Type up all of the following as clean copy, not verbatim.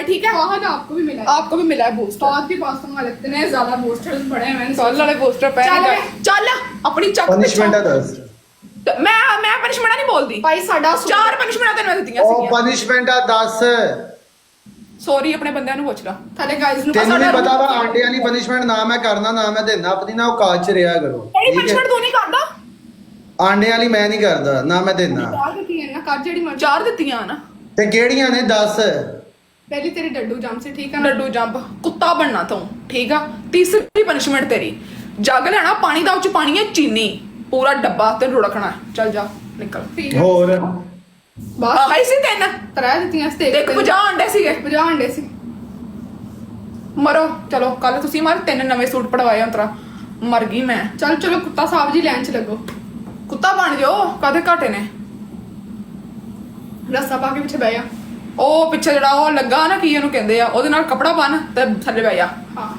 ठीक है। हाँ ना, आपको भी मिला है। आपको भी मिला है बूस्टर। बहुत ही पास वाले इतने ज्यादा बूस्टर्स पड़े हैं मैंने। कल वाले बूस्टर पहने चल अपनी चक पनिशमेंट है 10 मैं पनिशमेंट नहीं बोलती भाई साडा 4 पनिशमेंट तेन मैं दित्तियां ਉਹ ਸੀਗੀਆਂ ਪਨਿਸ਼ਮੈਂਟ ਆ 10 ਸੌਰੀ ਆਪਣੇ ਬੰਦਿਆਂ ਨੂੰ ਪੁੱਛ ਲਾ थले गाइस नु ਤੈਨੂੰ ਨਹੀਂ ਪਤਾ ਵਾ ਆਂਡੇ ਵਾਲੀ ਪਨਿਸ਼ਮੈਂਟ ਨਾ ਮੈਂ ਕਰਨਾ ਨਾ ਮੈਂ ਦੇਣਾ ਆਪਣੀ ਨਾ ਔਕਾਤ ਚ ਰਿਹਾ ਕਰੋ ਇਹ ਠੀਕ ਪनिशमेंट ਹੈ ਤੂੰ ਨਹੀਂ ਕਰਦਾ ਆਂਡੇ ਵਾਲੀ ਮੈਂ ਨਹੀਂ ਕਰਦਾ ਨਾ ਮੈਂ ਦੇਣਾ चार की है ना कर जेडी मर्जी। 4 ਦਿੱਤੀਆਂ ਨਾ ਤੇ ਕਿਹੜੀਆਂ ਨੇ 10 पहली तेरी डड्डू जाम से ठीक है ना। ਲੱਡੂ ਜੰਪ ਕੁੱਤਾ ਬਣਨਾ ਤੂੰ ਠੀਕ ਆ ਤੀਸਰੀ ਪनिशमेंट ਤੇਰੀ ਜੱਗ ਲੈਣਾ ਪਾਣੀ ਦਾ ਉੱਚ ਪਾਣੀ ਹੈ ਚੀਨੀ ਪੂਰਾ ਡੱਬਾ ਤੇ ਰੁੜਕਣਾ ਚੱਲ ਜਾ ਨਿਕਲ ठीक है ਹੋਰ बस ਹਾਈ ਸੀ ਤੈਨ तरह दित्तियां से ਦੇਖ 50 ਅੰਡੇ ਸੀਗੇ 50 अंडे सी। ਮਰੋ ਚਲੋ ਕੱਲ ਤੁਸੀਂ ਮਾਰ 3 ਨਵੇਂ ਸੂਟ ਪੜਵਾਏ ਅੰਤਰਾ ਮਰ ਗਈ ਮੈਂ चल चलो कुत्ता साहब जी लाइन च लगो। ਕੁੱਤਾ ਬਣ ਜਾਓ ਕਾਦੇ ਘਾਟੇ ਨੇ रस्सा पा के पीछे बह जा। ਉਹ ਪਿੱਛੇ ਜਿਹੜਾ ਉਹ ਲੱਗਾ ਨਾ ਕੀ ਉਹਨੂੰ ਕਹਿੰਦੇ ਆ ਉਹਦੇ ਨਾਲ ਕੱਪੜਾ ਬੰਨ ਤੇ ਥੱਲੇ ਬਹਿ ਜਾ हाँ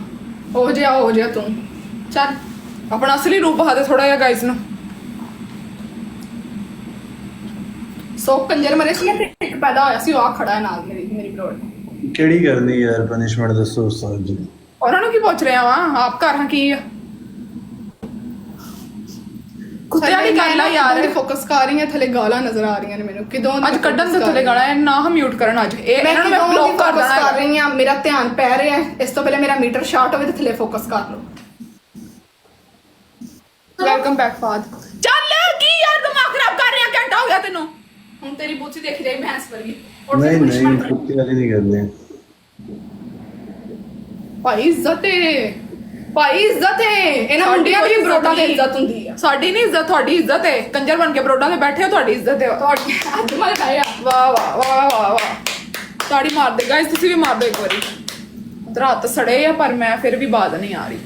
हो जा तू चल। ਆਪਣਾ ਅਸਲੀ ਰੂਪ ਬਹਾ ਦੇ ਥੋੜਾ ਜਿਹਾ ਗਾਇਸ ਨੂੰ सो कंजर मरे सी ते एक पैदा होया सी आ खड़ा है नाल मेरी मेरी ब्रोड। ਕਿਹੜੀ ਕਰਨੀ ਯਾਰ ਪਨਿਸ਼ਮੈਂਟ ਦੱਸੋ ਉਸਤਾਦ ਜੀ ਉਹਨਾਂ ਨੂੰ ਕੀ ਪੁੱਛ ਰਿਹਾ ਵਾਂ ਆਪ ਘਰ ਹਾਂ ਕੀ ਆ ਕੁੱਤਿਆਂ ਦੀ ਗੱਲ ਆ ਯਾਰ फोकस कर रही है थले गाला नजर आ रही हैं मेनू किदों ਅੱਜ ਕੱਢਣ ਦੇ ਥੱਲੇ ਗਾਣਾ ਹੈ ਨਾ ਮਿਊਟ ਕਰਨ ਅੱਜ ਇਹ मैं ਇਹਨਾਂ ਨੂੰ ਮੈਂ ਬਲੌਕ ਕਰ ਦੇਣਾ कर ਹੈ। रही हां मेरा ध्यान पै रहा है इस तो पहले मेरा मीटर शॉर्ट होवे ते थले फोकस कर लो। ਵੈਲਕਮ ਬੈਕ ਫਾਦ ਚੱਲ ਕੀ ਯਾਰ ਦਿਮਾਗ ਖਰਾਬ ਕਰ ਰਿਹਾ ਘੰਟਾ ਹੋ ਗਿਆ ਤੈਨੂੰ ਹੁਣ ਤੇਰੀ ਬੁੱਚੀ ਦੇਖ ਰਹੀ ਭੈਂਸ ਵਰਗੀ। ਨਹੀਂ ਨਹੀਂ ਕੁੱਤੇ ਵਾਲੀ ਨਹੀਂ ਕਰਨੀ ਭਾਈ ਇੱਜ਼ਤ ਹੈ ਭਾਈ ਇੱਜ਼ਤ ਹੈ ਇਹਨਾਂ ਮੁੰਡਿਆਂ ਦੀ ਵੀ ਬਰੋਟਾਂ ਤੇ ਇੱਜ਼ਤ ਹੁੰਦੀ ਆ। ਸਾਡੀ ਨਹੀਂ ਇੱਜ਼ਤ ਤੁਹਾਡੀ ਇੱਜ਼ਤ ਹੈ ਕੰਜਰ ਬਣ ਕੇ ਬਰੋਡਾਂ ਤੇ ਬੈਠੇ ਹੋ ਤੁਹਾਡੀ ਇੱਜ਼ਤ ਹੈ ਤੁਹਾਡੇ ਹੱਥ ਮਲ ਖਾਇਆ। ਵਾਹ ਵਾਹ ਵਾਹ ਵਾਹ ਵਾਹ ਤਾੜੀ ਮਾਰ ਦੇ ਗਾਇਸ ਤੁਸੀਂ ਵੀ ਮਾਰ ਦਿਓ ਇੱਕ ਵਾਰੀ ਉਧਰ ਹੱਥ ਸੜੇ ਆ ਪਰ ਮੈਂ ਫਿਰ ਵੀ ਬਾਦ ਨਹੀਂ ਆ ਰਹੀ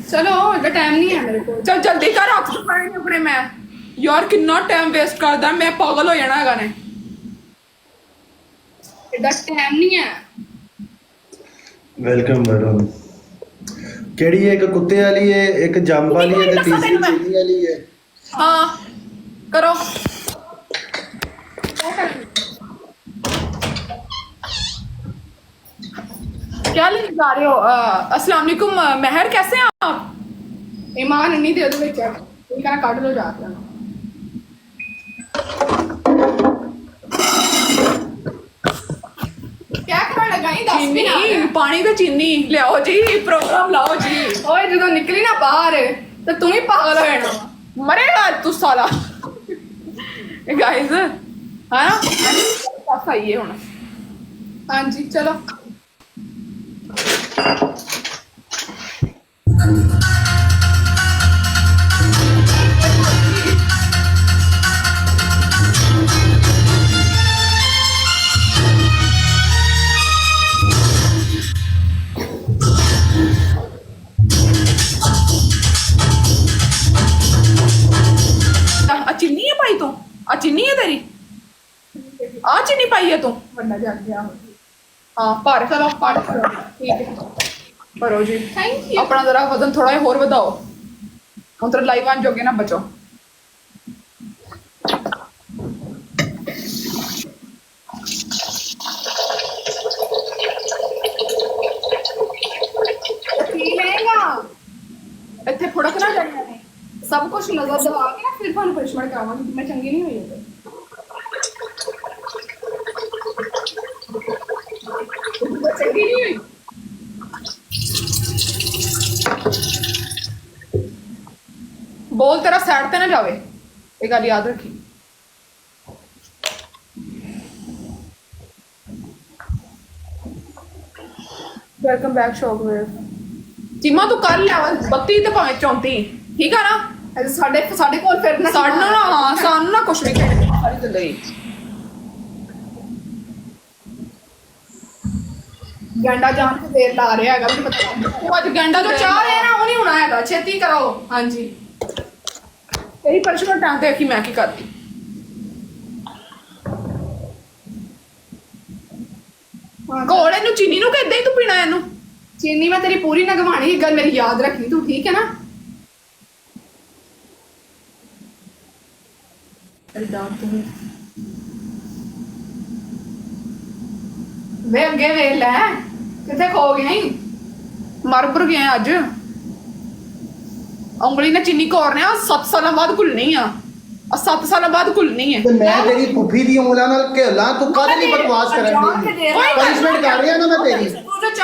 ਚਲੋ ਇਹਦਾ ਟਾਈਮ ਨਹੀਂ ਹੈ ਮੇਰੇ ਕੋਲ। ਚੱਲ ਜਲਦੀ ਕਰ ਹੱਥ ਚੁਕਾਏ ਨੇ ਆਪਣੇ ਮੈਂ ਯਾਰ ਕਿੰਨਾ ਟਾਈਮ ਵੇਸਟ ਕਰਦਾ ਮੈਂ ਪਾਗਲ ਹੋ ਜਾਣਾ ਹੈਗਾ ਨੇ ਇਹਦਾ ਟਾਈਮ ਨਹੀਂ ਹੈ। ਵੈਲਕਮ ਵਰੁਣ ਕਿਹੜੀ ਹੈ ਇੱਕ ਕੁੱਤੇ ਵਾਲੀ ਹੈ ਇੱਕ ਜੰਪ ਵਾਲੀ ਹੈ ਤੇ ਤੀਸਰੀ ਚੀਨੀ ਵਾਲੀ ਹੈ ਹਾਂ ਕਰੋ क्या लेने जा रहे हो अस्सलाम वालेकुम महर कैसे हैं आप ईमान नहीं दे दो ਵਿੱਚ ਇਹ ਕਾ ਕੱਢ ਲੋ ਜਾ ਕੇ। क्या करने लगा ही 10 भी ना चीनी पानी तो चीनी लियाओ जी प्रोग्राम लाओ जी ਓਏ ਜਦੋਂ ਨਿਕਲੀ ਨਾ ਬਾਹਰ ਤੇ ਤੂੰ ਹੀ ਪਾਗਲ ਹੋ ਜਾਣਾ ਵਾ। मरेगा तू साला गाइस है ना ऐसा ही है हुन ਹਾਂਜੀ ਚਲੋ चीनी है पाई तू चीनी है तेरी चीनी पाई है तू ਵੱਡਾ ਜਾ ਗਿਆ हाँ पर ਚਲੋ ਪੜ ਕਰੋ ਠੀਕ ਹੈ। करो जी ਥੈਂਕ ਯੂ। अपना जरा वजन थोड़ा ही होर बढ़ाओ हम तो लाइव आन जोगे ना बचो ਕੀ ਲੈਗਾ ਇੱਥੇ ਫੁੜਕ ਨਾ ਜਾਣੀਆਂ ਨੇ ਸਭ ਕੁਝ ਨਜ਼ਰ ਦਵਾ ਕੇ ਨਾ ਫਿਰ ਤੁਹਾਨੂੰ ਪਨਿਸ਼ਮੈਂਟ ਕਰਾਵਾਂਗੀ ਮੈਂ ਚੰਗੀ ਨਹੀਂ ਹੋਈ ਤੇ ਚੰਗੀ ਨਹੀਂ ਹੋਈ। बोल तेरा साइड पे ना जावे ये गल याद रखी वेलकम बैक शॉकवेव चिमा तू कर लिया 32 ਤੇ ਭਾਵੇਂ 34 ਠੀਕ ਆ ਨਾ ਅਜੇ ਸਾਡੇ ਕੋਲ ਫਿਰ ਨਾ ਸਾਨੂੰ ਨਾ ਹਾਂ ਸਾਨੂੰ ਨਾ ਕੁਝ ਵੀ ਕਹਿ ਸਾਰੀ ਜ਼ਿੰਦਗੀ ਗੰਡਾ ਜਾਣ ਕੇ ਦੇਰ ਲਾ ਰਿਹਾ ਹੈਗਾ ਮੈਨੂੰ ਪਤਾ ਉਹ ਅੱਜ ਗੰਡਾ ਜੋ ਚਾਹ ਰਿਹਾ ਨਾ ਉਹ ਨਹੀਂ ਹੋਣਾ ਹੈਗਾ ਛੇਤੀ ਕਰੋ। ਹਾਂਜੀ ਤੇਰੀ ਪਰਸ਼ਮੈਂਟ ਟਾਂ ਤੇ ਆਖੀ ਮੈਂ ਕੀ ਕਰਦੀ ਘੋੜੇ ਨੂੰ ਚੀਨੀ ਨੂੰ ਕਿੱਦਾਂ ਹੀ ਤੂੰ ਪੀਣਾ ਇਹਨੂੰ ਚੀਨੀ ਮੈਂ ਤੇਰੀ ਪੂਰੀ ਨਾ ਗਵਾਣੀ ਇਹ ਗੱਲ ਮੇਰੀ ਯਾਦ ਰੱਖਣੀ ਤੂੰ ਠੀਕ ਹੈ ਨਾ। ਅਰੇ ਦਾਦ ਤੂੰ ਵੇ ਅੱਗੇ ਵੇਖ ਲੈ ਕਿੱਥੇ ਖੋ ਗਿਆ ਈ ਮਰਪੁਰ ਗਿਆ ਅੱਜ ਉਂਗਲੀ ਨਾਲ ਚੀਨੀ ਕੋਰਨੇ 7 ਸਾਲਾਂ ਬਾਅਦ ਘੁਲਣੀ ਆ 7 ਸਾਲਾਂ ਬਾਅਦ ਘੁਲਣੀ ਹੈ ਤੇ ਮੈਂ ਤੇਰੀ ਫੁੱਫੀ ਦੀ ਉਂਗਲਾਂ ਨਾਲ ਘੇਲਾਂ ਤੂੰ ਕਾਹਦੇ ਲਈ ਬਕਵਾਸ ਕਰਨ ਦੀ ਪਨਿਸ਼ਮੈਂਟ ਕਰ ਰਿਹਾ ਨਾ ਮੈਂ ਤੇਰੀ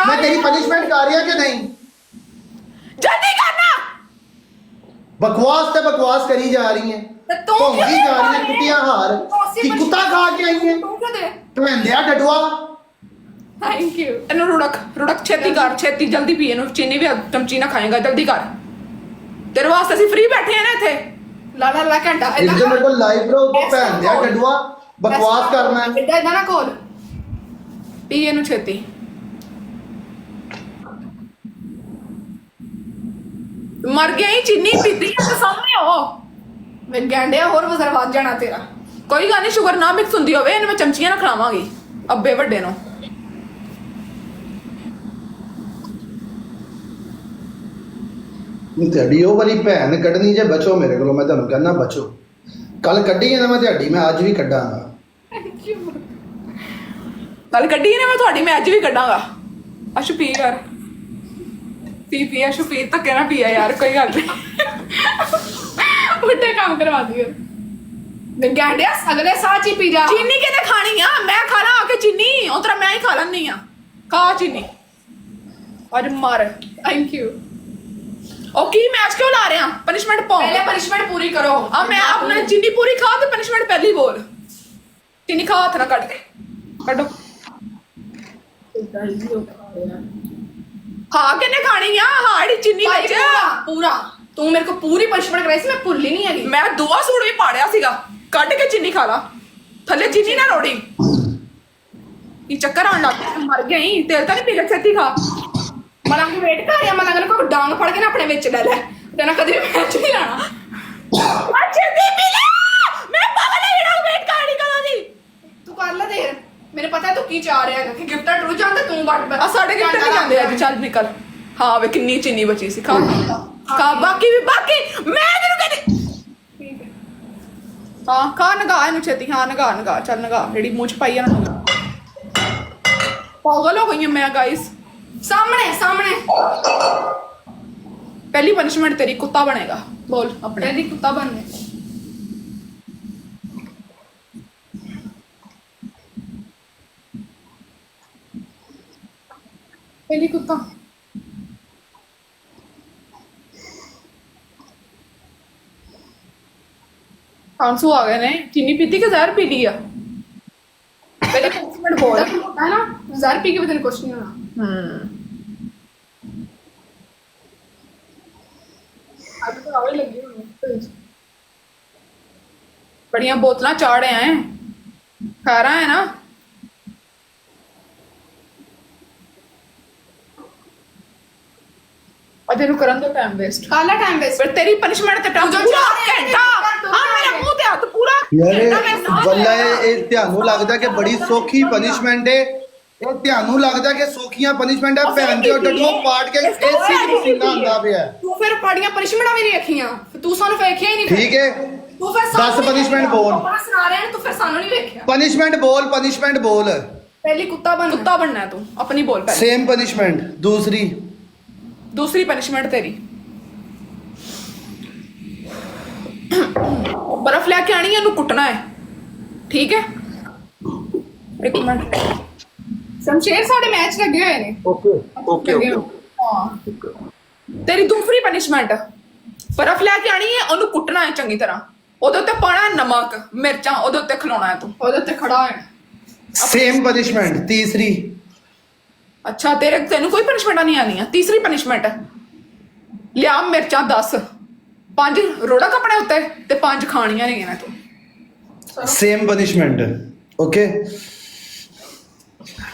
ਮੈਂ ਤੇਰੀ ਪਨਿਸ਼ਮੈਂਟ ਕਰ ਰਿਹਾ ਕਿ ਨਹੀਂ ਜਲਦੀ ਕਰਨਾ ਬਕਵਾਸ ਤੇ ਬਕਵਾਸ ਕਰੀ ਜਾ ਰਹੀ ਹੈ ਤੇ ਤੂੰ ਭੌਂਕੀ ਜਾ ਰਹੀ ਹੈ ਕੁੱਤਿਆਂ ਹਾਰ ਕੀ ਕੁੱਤਾ ਖਾ ਕੇ ਆਈ ਹੈ ਤੂੰ ਕਿਉਂ ਦੇ ਟਵੈਂਦਿਆ ਡਡੂਆ ਥੈਂਕ ਯੂ ਇਹਨੂੰ ਰੁੜਕ ਛੇਤੀ ਕਰ ਛੇਤੀ ਜਲਦੀ ਪੀ ਇਹਨੂੰ ਚੀਨੀ ਵੀ ਚਮਚੀ ਨਾ ਖਾਏਗਾ ਜਲਦੀ ਕਰ ਤੇਰੇ ਵਾਸਤੇ ਅਸੀਂ ਫ੍ਰੀ ਬੈਠੇ ਆ ਨਾ ਇੱਥੇ ਲਾ ਘੰਟਾ ਇੱਥੇ ਮੇਰੇ ਕੋਲ ਲਾਈਵ ਬ్రో ਤੂੰ ਭੈਂਦਿਆ ਡਡੂਆ ਬਕਵਾਸ ਕਰਨਾ ਹੈ ਇਦਾਂ ਨਾ ਕੋਲ ਪੀ ਇਹਨੂੰ ਛੇਤੀ ਮਰ ਗਿਆ ਹੀ ਚੀਨੀ ਪੀਤੀ ਆ ਤੇ ਸਾਹਮਣੇ ਹੋ ਮੈਂ ਗੈਂਡਿਆ ਹੋਰ ਵਜ਼ਰ ਵੱਧ ਜਾਣਾ ਤੇਰਾ ਕੋਈ ਗੱਲ ਨਹੀਂ ਸ਼ੂਗਰ ਨਾ ਮਿਕਸ ਹੁੰਦੀ ਹੋਵੇ ਇਹਨੂੰ ਮੈਂ ਚਮਚੀਆਂ ਨਾਲ ਖਿਲਾਵਾਂਗੀ ਅੱਬੇ ਵੱਡੇ ਨੂੰ ਤੁਹਾਡੀ ਉਹ ਵਾਲੀ ਭੈਣ ਕੱਢਣੀ ਜੇ ਬਚੋ ਮੇਰੇ ਕੋਲੋਂ ਮੈਂ ਤੁਹਾਨੂੰ ਕਹਿੰਦਾ ਬਚੋ ਕੱਲ ਕੱਢੀ ਹੈ ਨਾ ਮੈਂ ਤੁਹਾਡੀ ਮੈਂ ਅੱਜ ਵੀ ਕੱਢਾਂਗਾ ਕੱਲ ਕੱਢੀ ਨਾ ਮੈਂ ਤੁਹਾਡੀ ਮੈਂ ਅੱਜ ਵੀ ਕੱਢਾਂਗਾ ਅਸ਼ੂ ਪੀ ਕਰ ਪੀ ਅਸ਼ੂ ਪੀ ਧੱਕੇ ਨਾ ਪੀਆ ਯਾਰ ਕੋਈ ਗੱਲ ਨਹੀਂ ਉੱਤੇ ਕੰਮ ਕਰਵਾ ਦਿਓ ਮੈਂ ਗੈਂਡਿਆ ਅਗਲੇ ਸਾਹ ਚ ਹੀ ਪੀ ਜਾ ਚੀਨੀ ਕਿਹਨੇ ਖਾਣੀ ਆ ਮੈਂ ਖਾਣਾ ਆ ਕੇ ਚੀਨੀ ਉਤਰਾ ਮੈਂ ਹੀ ਖਾ ਲੈਂਦੀ ਆ ਖਾ ਚੀਨੀ ਅੱਜ ਮਾਰ ਥੈਂਕ ਯੂ ਉਹ ਕੀ ਮੈਚ ਕਿਉਂ ਲਾ ਰਿਹਾ ਪਨਿਸ਼ਮੈਂਟ ਪਾਓ ਪਹਿਲੇ ਪਨਿਸ਼ਮੈਂਟ ਪੂਰੀ ਕਰੋ ਆ ਮੈਂ ਆਪਣਾ ਚੀਨੀ ਪੂਰੀ ਖਾ ਤੇ ਪਨਿਸ਼ਮੈਂਟ ਪਹਿਲੀ ਬੋਲ ਚੀਨੀ ਖਾ ਹੱਥ ਨਾਲ ਕੱਢ ਕੇ ਕੱਢੋ ਹਾਂ ਕਿਹਨੇ ਖਾਣੀ ਆ ਹਾੜੀ ਚੀਨੀ ਵਿੱਚ ਪੂਰਾ ਤੂੰ ਮੇਰੇ ਕੋ ਪੂਰੀ ਪਨਿਸ਼ਮੈਂਟ ਕਰਾਈ ਸੀ ਮੈਂ ਭੁੱਲੀ ਨਹੀਂ ਹੈਗੀ ਮੈਂ ਦੁਆ ਸੂਟ ਵੀ ਪਾੜਿਆ ਸੀਗਾ ਕੱਢ ਕੇ ਚੀਨੀ ਖਾ ਲਾ ਥੱਲੇ ਚੀਨੀ ਨਾ ਰੋੜੀ ਇਹ ਚੱਕਰ ਆਣ ਲੱਗ ਗਿਆ ਮਰ ਗਈ ਤੇਲ ਤਾਂ ਨਹੀਂ ਪੀ ਲੈ ਛੇਤੀ ਖਾ ਮਲੰਗ ਵੇਟ ਕਰ ਰਿਹਾ ਮਲੰਗ ਨੂੰ ਕੋਈ ਡਾਂਗ ਫੜ ਕੇ ਨਾ ਆਪਣੇ ਵਿੱਚ ਲੈ ਲੈ ਤੇ ਨਾ ਕਦੇ ਵੀ ਮੈਚ ਨਹੀਂ ਲਾਣਾ ਛੇਤੀ ਪੀ ਲੈ ਮੈਂ ਪਾਗਲ ਹੈ ਜਿਹੜਾ ਵੇਟ ਕਰਨੀ ਕਦੋਂ ਦੀ ਤੂੰ ਕਰ ਲੈ ਦੇਰ ਮੈਨੂੰ ਪਤਾ ਤੂੰ ਕੀ ਚਾਹ ਰਿਹਾ ਹੈਗਾ ਕਿ ਗਿਫਟ ਟਰੂ ਜਾਂਦਾ ਤੂੰ ਵੱਟ ਆ ਸਾਡੇ ਗਿਫਟ ਨਹੀਂ ਜਾਂਦੇ ਅੱਜ ਚੱਲ ਨਿਕਲ ਹਾਂ ਵੇ ਕਿੰਨੀ ਚੀਨੀ ਬਚੀ ਸੀ ਖਾ ਖਾ ਬਾਕੀ ਮੈਂ ਤੈਨੂੰ ਕਹਿੰਦੀ ਠੀਕ ਹੈ ਹਾਂ ਖਾ ਨਗਾ ਇਹਨੂੰ ਛੇਤੀ ਹਾਂ ਨਗਾ ਚੱਲ ਨਗਾ ਜਿਹੜੀ ਮੂੰਹ ਚ ਪਾਈ ਆ ਨਾ ਪਾਗਲ ਹੋ ਗਈ ਹਾਂ ਮੈਂ ਗਾਇਸ ਸਾਹਮਣੇ ਪਹਿਲੀ ਪਨਿਸ਼ਮੈਂਟ ਤੇਰੀ ਕੁੱਤਾ ਬਣੇਗਾ ਬੋਲ ਆਪਣੇ ਇਹਦੀ ਕੁੱਤਾ ਬਣਨੇ ਪਹਿਲੀ ਕੁੱਤਾ ਆਂਸੂ ਆ ਗਏ ਨੇ ਚੀਨੀ ਪੀਤੀ ਕਿ ਜ਼ਹਿਰ ਪੀ ਲਈ ਆ ਪਹਿਲੇ ਪਨਿਸ਼ਮੈਂਟ ਬੋਲ ਹੈ ਨਾ ਜ਼ਰ ਪੀ ਕੇ ਵੀ ਤੈਨੂੰ ਕੁਛ ਨਹੀਂ ਹੋਣਾ ਅੱਜ ਤਾਂ ਆਵੇ ਲੱਗੀ ਹੋਣੀ ਬੜੀਆਂ बोतलां चाड़े हैं खा रहा है ना अजे नु करन दो टाइम वेस्ट ਕਾਲਾ ਟਾਈਮ ਵੇਸਟ फिर तेरी पनिशमेंट ते टाइम जो पूरा चाह रहे हैं, घंटा हां मेरे मुंह ते हाथ पूरा ਯਾਰ घंटा मैं साथ ਬੱਲਾ लिया। ਇਹ ਤੁਹਾਨੂੰ ਲੱਗਦਾ ਕਿ ਬੜੀ ਸੌਖੀ ਪਨਿਸ਼ਮੈਂਟ ਹੈ ਇਹ ਤੁਹਾਨੂੰ ਲੱਗਦਾ ਕਿ ਸੌਖੀਆਂ ਪਨਿਸ਼ਮੈਂਟ ਹੈ ਭੈਣ ਦੇ ਡੱਡੂਆਂ ਪਾੜ ਕੇ ਏਸੀ ਦੀ ਪਸੀਨਾ ਆਉਂਦਾ ਪਿਆ ਤੂੰ ਫਿਰ ਪਾੜੀਆਂ ਪਨਿਸ਼ਮੈਂਟਾਂ ਵੀ ਨਹੀਂ ਰੱਖੀਆਂ ਤੂੰ ਸਾਨੂੰ ਵੇਖਿਆ ਹੀ ਨਹੀਂ ਫਿਰ। ਠੀਕ ਹੈ ਤੂੰ ਫਿਰ 10 punishment ਬੋਲ। ਆਪਣਾ ਸੁਣਾ ਰਿਹਾ ਹੈ, ਤੂੰ ਫਿਰ ਸਾਨੂੰ ਨਹੀਂ ਵੇਖਿਆ ਪਨਿਸ਼ਮੈਂਟ ਬੋਲ ਪਹਿਲੀ ਕੁੱਤਾ ਬਣ कुत्ता बनना है तू अपनी बोल पहले ਸੇਮ ਪਨਿਸ਼ਮੈਂਟ दूसरी पनिशमेंट तेरी बर्फ लेके आनी है इन्हू कुटना है ठीक है एक मिनट ਸ਼ਮਸ਼ੇਰ ਸਾਡੇ ਮੈਚ ਲੱਗੇ ਹੋਏ ਨੇ ਓਕੇ ਲੱਗੇ ਹੋਏ। ਹਾਂ ਤੇਰੀ ਦੂਸਰੀ ਪਨਿਸ਼ਮੈਂਟ ਬਰਫ ਲੈ ਕੇ ਆਣੀ ਹੈ ਉਹਨੂੰ ਕੁੱਟਣਾ ਹੈ ਚੰਗੀ ਤਰ੍ਹਾਂ ਉਹਦੇ ਉੱਤੇ ਪਾਣਾ ਨਮਕ ਮਿਰਚਾਂ ਉਹਦੇ ਉੱਤੇ ਖਿਲਾਉਣਾ ਹੈ ਤੂੰ ਉਹਦੇ ਉੱਤੇ ਖੜਾ ਹੋਇਆ ਸੇਮ ਪਨਿਸ਼ਮੈਂਟ ਤੀਸਰੀ ਅੱਛਾ ਤੈਨੂੰ ਕੋਈ ਪਨਿਸ਼ਮੈਂਟਾਂ ਨਹੀਂ ਆਣੀਆਂ ਤੀਸਰੀ ਪਨਿਸ਼ਮੈਂਟ ਲਿਆ ਮਿਰਚਾਂ 10 5 ਰੋੜਾ ਕੱਪੜੇ ਉੱਤੇ ਤੇ 5 ਖਾਣੀਆਂ ਨੇ ਨਾ ਤੂੰ ਸੇਮ ਪਨਿਸ਼ਮੈਂਟ ਓਕੇ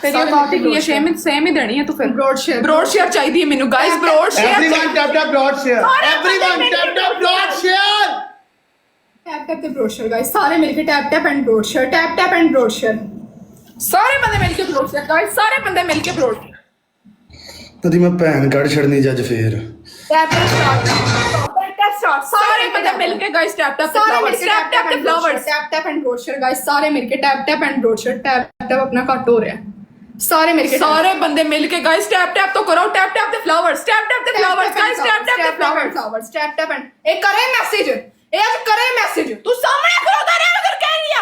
ਤੇਰੀ ਬਾਤੀ ਕੀ ਹੈ ਸੇਮ ਹੀ ਦੇਣੀ ਹੈ ਤੂੰ ਫਿਰ ਬ੍ਰੋਡ ਸ਼ੇਅਰ ਚਾਹੀਦੀ ਹੈ ਮੈਨੂੰ guys broad share everyone tap dot share everyone tap dot share tap tap ਤੇ ਬ੍ਰੋਡ ਸ਼ੇਅਰ ਗਾਇਸ ਸਾਰੇ ਮਿਲ ਕੇ tap tap and broad share tap tap and broad share ਸਾਰੇ ਬੰਦੇ ਮਿਲ ਕੇ ਬ੍ਰੋਡ ਸ਼ੇਅਰ ਗਾਇਸ ਸਾਰੇ ਬੰਦੇ ਮਿਲ ਕੇ ਬ੍ਰੋਡ ਤਦੀ ਮੈਂ ਭੈਣ ਕੱਢ ਛੜਨੀ ਜੱਜ ਫੇਰ ਟੈਪ ਟੈਪ ਸਟਾਰਟ ਸਾਰੇ ਬੰਦੇ ਮਿਲ ਕੇ guys tap tap flowers tap tap ਤੇ flowers tap tap and broad share guys ਸਾਰੇ ਮਿਲ ਕੇ tap tap and broad share tap tap ਆਪਣਾ ਕੱਟ ਹੋ ਰਿਹਾ ਸਾਰੇ ਮਿਲ ਕੇ ਸਾਰੇ ਬੰਦੇ ਮਿਲ ਕੇ ਗਾਇਸ ਟੈਪ ਟੈਪ तो करो tap tap the flowers tap tap the flowers guys tap tap the flowers flowers tap tap and ਇਹ ਕਰੇ ਮੈਸੇਜ ਇਹ ਅੱਜ ਕਰੇ ਮੈਸੇਜ तू सामने खड़ोता रहे अगर कह रही है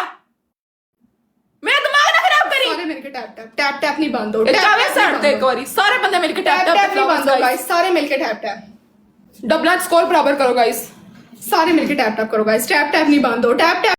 मेरा दिमाग ना खराब करी ਸਾਰੇ ਮਿਲ ਕੇ ਟੈਪ ਟੈਪ ਨਹੀਂ ਬੰਦ ਹੋ जावे साइड ते एक बारी सारे बंदे मिल के टैप टैप टैप द नहीं बंद फ्लावर्स हो गाइस गाइस सारे मिल के टैप डबल स्कोर बराबर करो गाइस सारे मिल के टैप टैप करो गाइस टैप टैप नहीं बंद हो टैप टैप